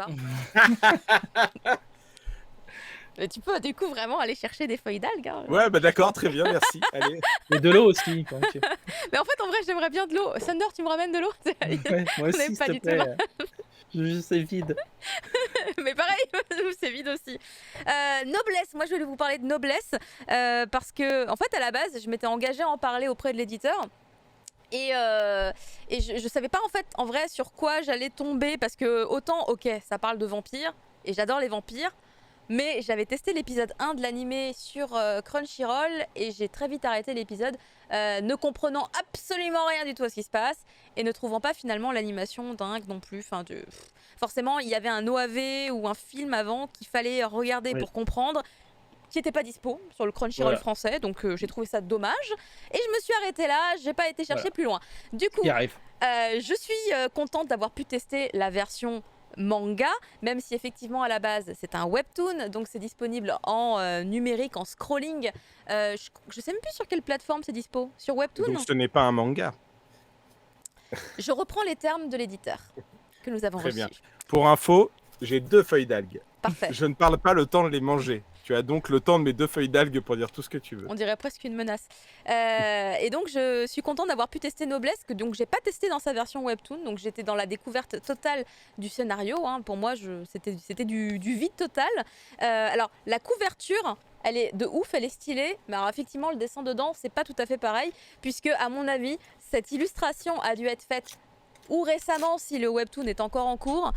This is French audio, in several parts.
pas. Mais tu peux du coup vraiment aller chercher des feuilles d'algues, hein, Ouais, bah franchement. d'accord, très bien, merci. Allez. Et de l'eau aussi, donc Mais en fait, en vrai, j'aimerais bien de l'eau. Thunder, tu me ramènes de l'eau? ouais, moi On n'est aussi, s'il pas te du tout là. plaît, c'est vide. Mais pareil, c'est vide aussi. Noblesse, moi je voulais vous parler de Noblesse parce que, en fait, à la base, je m'étais engagée à en parler auprès de l'éditeur. Et je savais pas en fait en vrai sur quoi j'allais tomber parce que autant ok ça parle de vampires et j'adore les vampires mais j'avais testé l'épisode 1 de l'animé sur Crunchyroll et j'ai très vite arrêté l'épisode ne comprenant absolument rien du tout à ce qui se passe et ne trouvant pas finalement l'animation dingue non plus. Forcément il y avait un OAV ou un film avant qu'il fallait regarder Oui, pour comprendre qui n'était pas dispo sur le Crunchyroll voilà, français, donc j'ai trouvé ça dommage. Et je me suis arrêtée là, j'ai pas été voilà, chercher plus loin. Du ce qui coup, arrive. je suis contente d'avoir pu tester la version manga, même si effectivement à la base c'est un webtoon, donc c'est disponible en numérique, en scrolling. Je sais même plus sur quelle plateforme c'est dispo. Sur Donc Webtoon. ce n'est pas un manga. Je reprends les termes de l'éditeur que nous avons Très bien. reçus. Pour info, j'ai 2 feuilles d'algues. Parfait. Je ne parle pas le temps de les manger. Tu as donc le temps de mes 2 feuilles d'algues pour dire tout ce que tu veux. On dirait presque une menace. Et donc je suis contente d'avoir pu tester Noblesse, que donc j'ai pas testé dans sa version webtoon, donc j'étais dans la découverte totale du scénario. Hein. Pour moi, c'était du vide total. Alors la couverture, elle est de ouf, elle est stylée, mais alors effectivement le dessin dedans, c'est pas tout à fait pareil, puisque à mon avis, cette illustration a dû être faite ou récemment si le webtoon est encore en cours,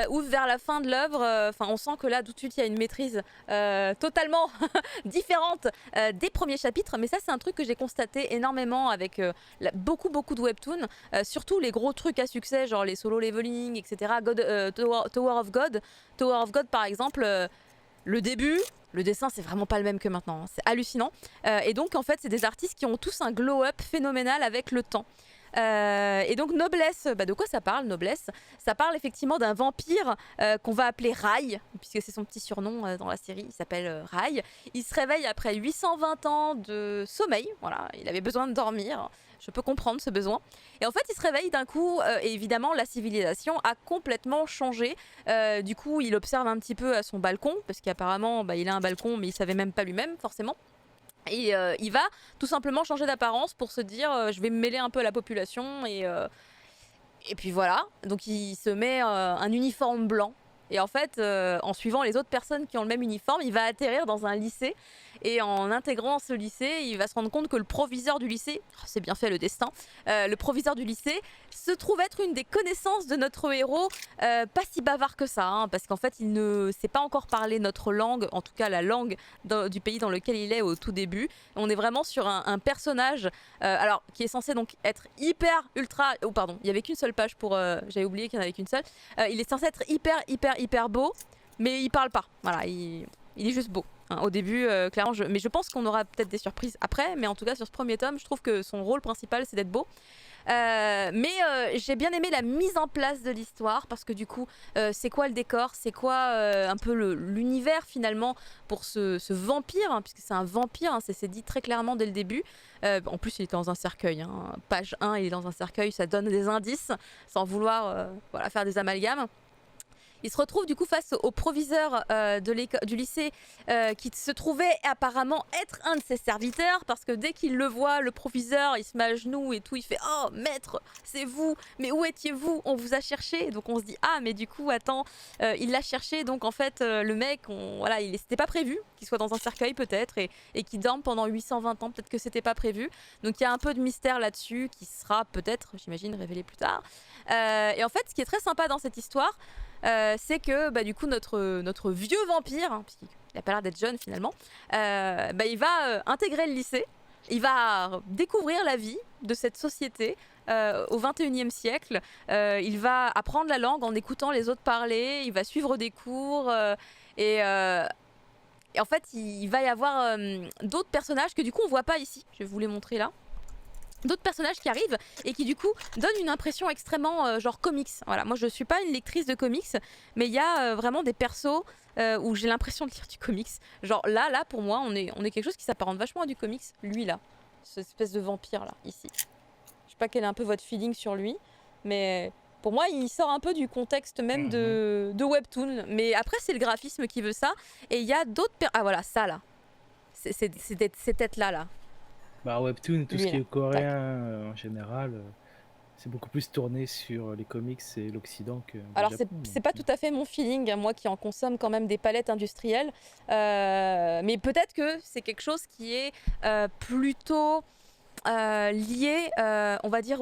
ou vers la fin de l'œuvre. Enfin, on sent que là tout de suite il y a une maîtrise totalement différente des premiers chapitres. Mais ça c'est un truc que j'ai constaté énormément avec beaucoup de webtoons, surtout les gros trucs à succès, genre les solo leveling, etc. Tower of God. Tower of God par exemple. Le début, le dessin, c'est vraiment pas le même que maintenant. Hein. C'est hallucinant. Et donc, en fait, c'est des artistes qui ont tous un glow-up phénoménal avec le temps. Et donc Noblesse, de quoi ça parle Noblesse? Ça parle effectivement d'un vampire qu'on va appeler Rai, puisque c'est son petit surnom dans la série, il s'appelle Rai. Il se réveille après 820 ans de sommeil, voilà, il avait besoin de dormir, je peux comprendre ce besoin. Et en fait il se réveille d'un coup, et évidemment la civilisation a complètement changé. Du coup il observe un petit peu à son balcon, parce qu'apparemment il a un balcon mais il savait même pas lui-même forcément. Et il va tout simplement changer d'apparence pour se dire je vais me mêler un peu à la population et puis voilà. Donc il se met un uniforme blanc. Et en fait, en suivant les autres personnes qui ont le même uniforme, il va atterrir dans un lycée. Et en intégrant ce lycée, il va se rendre compte que le proviseur du lycée, oh, c'est bien fait le destin, le proviseur du lycée se trouve être une des connaissances de notre héros, pas si bavard que ça, hein, parce qu'en fait il ne sait pas encore parler notre langue, en tout cas la langue du pays dans lequel il est au tout début. On est vraiment sur un personnage alors qui est censé donc être hyper ultra... Oh pardon, il n'y avait qu'une seule page pour... J'avais oublié qu'il n'y en avait qu'une seule. Il est censé être hyper beau, mais il parle pas. Voilà, il est juste beau. Hein, au début, clairement, mais je pense qu'on aura peut-être des surprises après, mais en tout cas sur ce premier tome, je trouve que son rôle principal c'est d'être beau. Mais j'ai bien aimé la mise en place de l'histoire parce que du coup, c'est quoi le décor, c'est quoi un peu l'univers finalement pour ce vampire, hein, puisque c'est un vampire, hein, c'est dit très clairement dès le début. En plus, il est dans un cercueil. Hein. Page 1, il est dans un cercueil, ça donne des indices sans vouloir voilà, faire des amalgames. Il se retrouve du coup face au proviseur du lycée qui se trouvait apparemment être un de ses serviteurs parce que dès qu'il le voit, le proviseur, il se met à genoux et tout, il fait « Oh maître, c'est vous, mais où étiez-vous? On vous a cherché !» Donc on se dit « Ah mais du coup attends, il l'a cherché, donc en fait le mec, voilà, c'était pas prévu qu'il soit dans un cercueil peut-être et qu'il dorme pendant 820 ans, peut-être que c'était pas prévu. » Donc il y a un peu de mystère là-dessus qui sera peut-être, j'imagine, révélé plus tard. Et en fait, ce qui est très sympa dans cette histoire, c'est que du coup notre vieux vampire, hein, puisqu'il n'a pas l'air d'être jeune finalement, il va intégrer le lycée, il va découvrir la vie de cette société au 21e siècle, il va apprendre la langue en écoutant les autres parler, il va suivre des cours et en fait il va y avoir d'autres personnages que du coup on voit pas ici, je vais vous les montrer là. D'autres personnages qui arrivent et qui du coup donnent une impression extrêmement genre comics. Voilà, moi je suis pas une lectrice de comics, mais il y a vraiment des persos où j'ai l'impression de lire du comics. Genre là pour moi on est quelque chose qui s'apparente vachement à du comics. Lui là, cette espèce de vampire là, ici. Je sais pas quel est un peu votre feeling sur lui, mais Pour moi, il sort un peu du contexte même de Webtoon. Mais après, c'est le graphisme qui veut ça. Et il y a d'autres... Ah voilà, ça là. Ces têtes-là, là. Bah, Webtoon et tout ce Lui, qui là. est coréen en général, c'est beaucoup plus tourné sur les comics et l'Occident que le Alors, Japon. c'est pas tout à fait mon feeling, moi qui en consomme quand même des palettes industrielles. Mais peut-être que c'est quelque chose qui est plutôt lié, on va dire,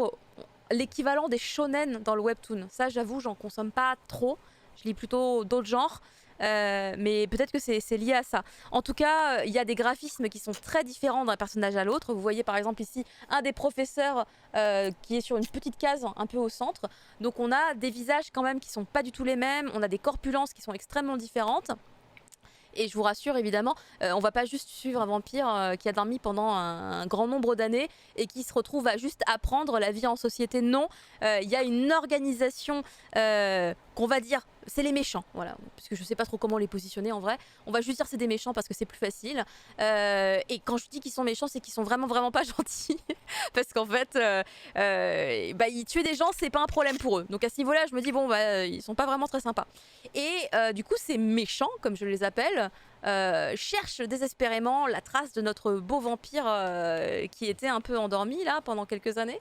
l'équivalent des shonen dans le webtoon. Ça, j'avoue, j'en consomme pas trop. Je lis plutôt d'autres genres. Mais peut-être que c'est lié à ça. En tout cas, il y a des graphismes qui sont très différents d'un personnage à l'autre. Vous voyez par exemple ici un des professeurs qui est sur une petite case un peu au centre. Donc on a des visages quand même qui sont pas du tout les mêmes. On a des corpulences qui sont extrêmement différentes. Et je vous rassure évidemment, on va pas juste suivre un vampire qui a dormi pendant un grand nombre d'années et qui se retrouve à juste apprendre la vie en société. Non, il y a une organisation qu'on va dire, c'est les méchants, voilà, parce que je sais pas trop comment les positionner en vrai. On va juste dire c'est des méchants parce que c'est plus facile. Et quand je dis qu'ils sont méchants, c'est qu'ils sont vraiment pas gentils, parce qu'en fait, ils tuer des gens, c'est pas un problème pour eux. Donc à ce niveau-là, je me dis bon, ils sont pas vraiment très sympas. Et du coup, ces méchants, comme je les appelle, cherchent désespérément la trace de notre beau vampire qui était un peu endormi là pendant quelques années.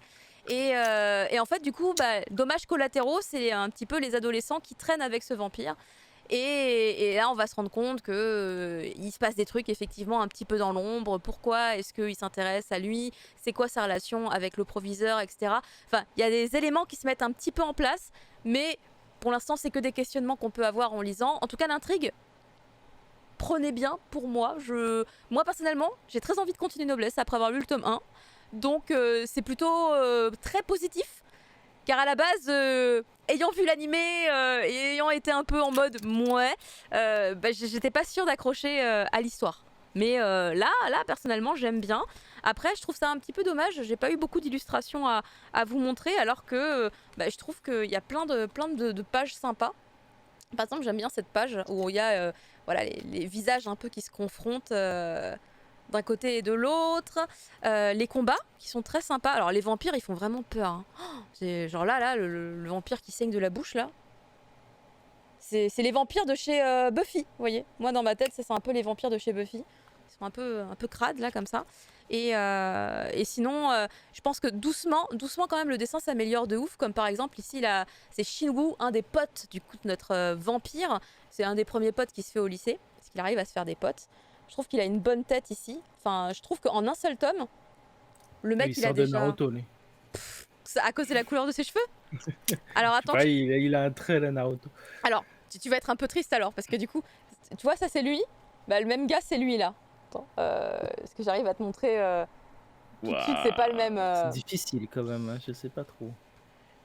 Et en fait, du coup, dommages collatéraux, c'est un petit peu les adolescents qui traînent avec ce vampire. Et là, on va se rendre compte que il se passe des trucs effectivement un petit peu dans l'ombre. Pourquoi est-ce qu'il s'intéresse à lui? C'est quoi sa relation avec le proviseur, etc. Enfin, il y a des éléments qui se mettent un petit peu en place, mais pour l'instant, c'est que des questionnements qu'on peut avoir en lisant. En tout cas, l'intrigue, prenez bien pour moi. Moi, personnellement, j'ai très envie de continuer Noblesse après avoir lu le tome 1. Donc, c'est plutôt très positif. Car à la base, ayant vu l'animé et ayant été un peu en mode mouais, j'étais pas sûre d'accrocher à l'histoire. Mais là, personnellement, j'aime bien. Après, je trouve ça un petit peu dommage. J'ai pas eu beaucoup d'illustrations à vous montrer, alors que je trouve qu'il y a plein de pages sympas. Par exemple, j'aime bien cette page où il y a voilà, les visages un peu qui se confrontent d'un côté et de l'autre. Les combats qui sont très sympas. Alors, les vampires, ils font vraiment peur. Hein. Oh, c'est genre là le vampire qui saigne de la bouche, là. C'est les vampires de chez Buffy, vous voyez. Moi, dans ma tête, c'est un peu les vampires de chez Buffy. Ils sont un peu crades, là, comme ça. Et sinon, je pense que doucement quand même, le dessin s'améliore de ouf. Comme par exemple, ici, là, c'est Shinwoo, un des potes du coup de notre vampire. C'est un des premiers potes qui se fait au lycée, parce qu'il arrive à se faire des potes. Je trouve qu'il a une bonne tête ici. Enfin, je trouve qu'en un seul tome, le mec, il a déjà... Naruto, lui. À cause de la couleur de ses cheveux. Alors attends, il a un trait à Naruto. alors tu vas être un peu triste alors, parce que du coup, tu vois, ça c'est lui. Le même gars, c'est lui là. Attends, est-ce que j'arrive à te montrer tout de suite, c'est pas le même. C'est difficile quand même, hein, je sais pas trop.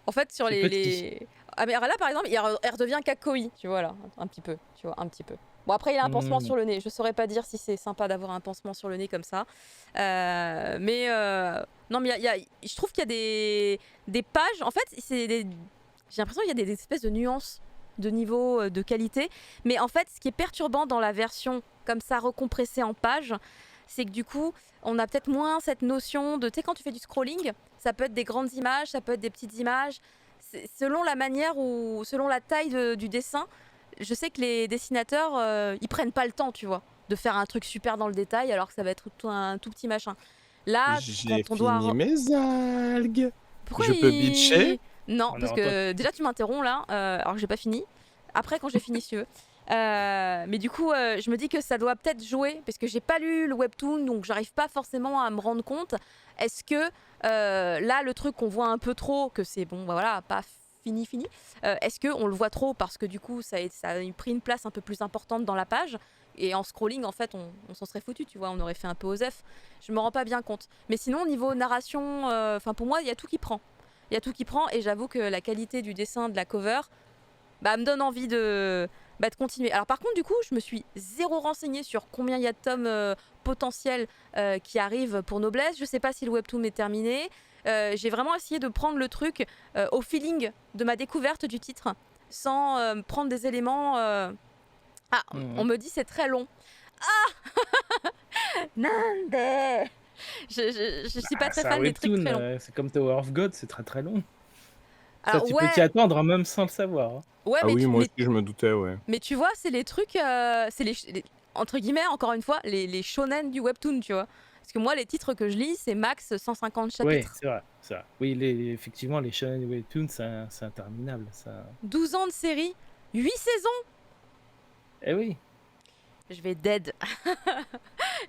En fait, sur C'est les, petit. Ah mais là par exemple, il redevient kakoi, tu vois là, un petit peu, tu vois, un petit peu. Bon après, il a un pansement sur le nez. Je saurais pas dire si c'est sympa d'avoir un pansement sur le nez comme ça. Non mais je trouve qu'il y a des pages. En fait, j'ai l'impression qu'il y a des espèces de nuances de niveau, de qualité. Mais en fait, ce qui est perturbant dans la version comme ça recompressée en pages, c'est que du coup, on a peut-être moins cette notion de, tu sais, quand tu fais du scrolling, ça peut être des grandes images, ça peut être des petites images. Selon la manière ou selon la taille du dessin, je sais que les dessinateurs, ils prennent pas le temps, tu vois, de faire un truc super dans le détail, alors que ça va être un tout petit machin. Là, J'ai quand on doit... fini mes algues. Pourquoi Je peux bitcher? Non, On parce est en que déjà tu m'interromps là, alors que j'ai pas fini. Après, quand j'ai fini, si tu veux. Mais du coup, je me dis que ça doit peut-être jouer, parce que j'ai pas lu le webtoon, donc j'arrive pas forcément à me rendre compte. Est-ce que là, le truc qu'on voit un peu trop, que c'est bon, voilà, pas fini, est-ce qu'on le voit trop parce que du coup, ça a pris une place un peu plus importante dans la page, et en scrolling, en fait, on s'en serait foutu, tu vois, on aurait fait un peu osef. Je me rends pas bien compte. Mais sinon, niveau narration, enfin pour moi, il y a tout qui prend. Il y a tout qui prend, et j'avoue que la qualité du dessin de la cover me donne envie de continuer. Alors par contre, du coup, je me suis zéro renseignée sur combien il y a de tomes potentiels qui arrivent pour Noblesse. Je sais pas si le webtoon est terminé. J'ai vraiment essayé de prendre le truc au feeling de ma découverte du titre, sans prendre des éléments... on me dit c'est très long. Ah Nande je suis pas très fan des trucs très longs. C'est comme Tower of God, c'est très très long. Ça, Alors tu peux t'y ouais, attendre, hein, même sans le savoir, hein. ouais, Ah oui, moi aussi, je me doutais, ouais. mais tu vois, c'est les trucs, c'est entre guillemets, encore une fois, les shonen du webtoon, tu vois. Parce que moi, les titres que je lis, c'est max 150 Ouais, chapitres. c'est vrai, c'est vrai. Oui, effectivement, les shonen webtoons, c'est interminable, ça. 12 ans de série, 8 saisons. Eh oui. Je vais dead.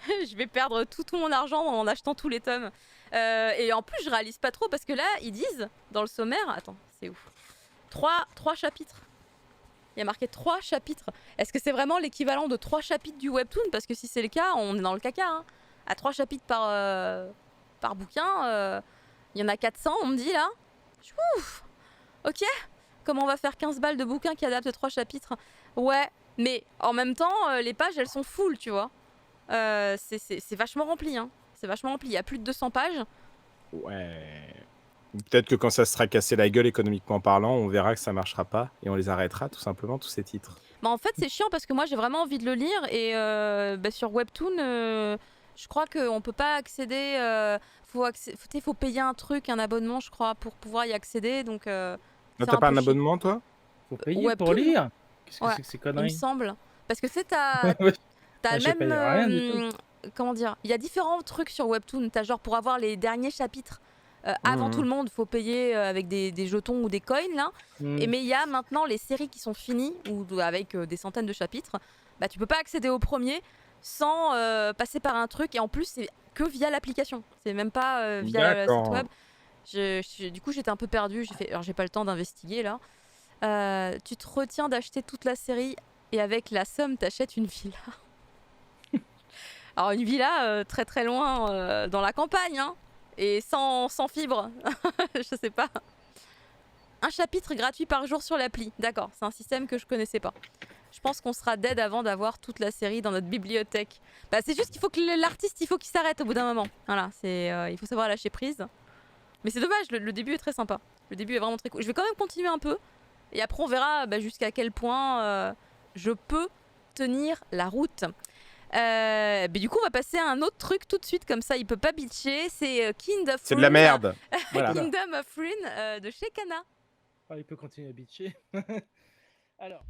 Je vais perdre tout mon argent en achetant tous les tomes. Et en plus, je réalise pas trop parce que là, ils disent dans le sommaire. Attends, c'est ouf. 3 chapitres. Il y a marqué 3 chapitres. Est-ce que c'est vraiment l'équivalent de 3 chapitres du webtoon? Parce que si c'est le cas, on est dans le caca. Hein. À 3 chapitres par bouquin, il y en a 400, on me dit là. Ouf. Ok. Comment on va faire 15 balles de bouquin qui adaptent 3 chapitres? Ouais, mais en même temps, les pages, elles sont full, tu vois. C'est vachement rempli, hein. C'est vachement rempli. Il y a plus de 200 pages. Ouais. Peut-être que quand ça se sera cassé la gueule économiquement parlant, on verra que ça marchera pas et on les arrêtera tout simplement, tous ces titres. Bah, en fait, c'est chiant parce que moi, j'ai vraiment envie de le lire. Et sur Webtoon, je crois qu'on peut pas accéder. Faut payer un truc, un abonnement, je crois, pour pouvoir y accéder. Donc, Non, c'est t'as un pas peu un chiant. abonnement, toi? Faut payer pour Webtoon, lire. Qu'est-ce que ouais, c'est que ces il me conneries? semble. Parce que c'est t'as Moi, le j'ai payé rien du tout. même. Comment dire? Il y a différents trucs sur Webtoon. T'as genre pour avoir les derniers chapitres. Avant tout Mhm. le monde, faut payer avec des jetons ou des coins là. Hmm. Mais il y a maintenant les séries qui sont finies ou avec des centaines de chapitres. Bah tu peux pas accéder au premier sans passer par un truc et en plus c'est que via l'application. C'est même pas via le site web. D'accord. Du coup j'étais un peu perdue. Alors j'ai pas le temps d'investiguer là. Tu te retiens d'acheter toute la série et avec la somme t'achètes une villa. Alors une villa très très loin dans la campagne hein. Et sans fibre. Je sais pas. Un chapitre gratuit par jour sur l'appli. D'accord, c'est un système que je connaissais pas. Je pense qu'on sera dead avant d'avoir toute la série dans notre bibliothèque. Bah, c'est juste qu'il faut que l'artiste, il faut qu'il s'arrête au bout d'un moment. Voilà, il faut savoir lâcher prise. Mais c'est dommage, le début est très sympa. Le début est vraiment très cool. Je vais quand même continuer un peu. Et après, on verra jusqu'à quel point je peux tenir la route. Mais du coup, on va passer à un autre truc tout de suite, comme ça, il peut pas bitcher. C'est Kingdom of C'est de la Rune. merde. Voilà. Kingdom of Rune de chez Kana. Ah, il peut continuer à bitcher. Alors.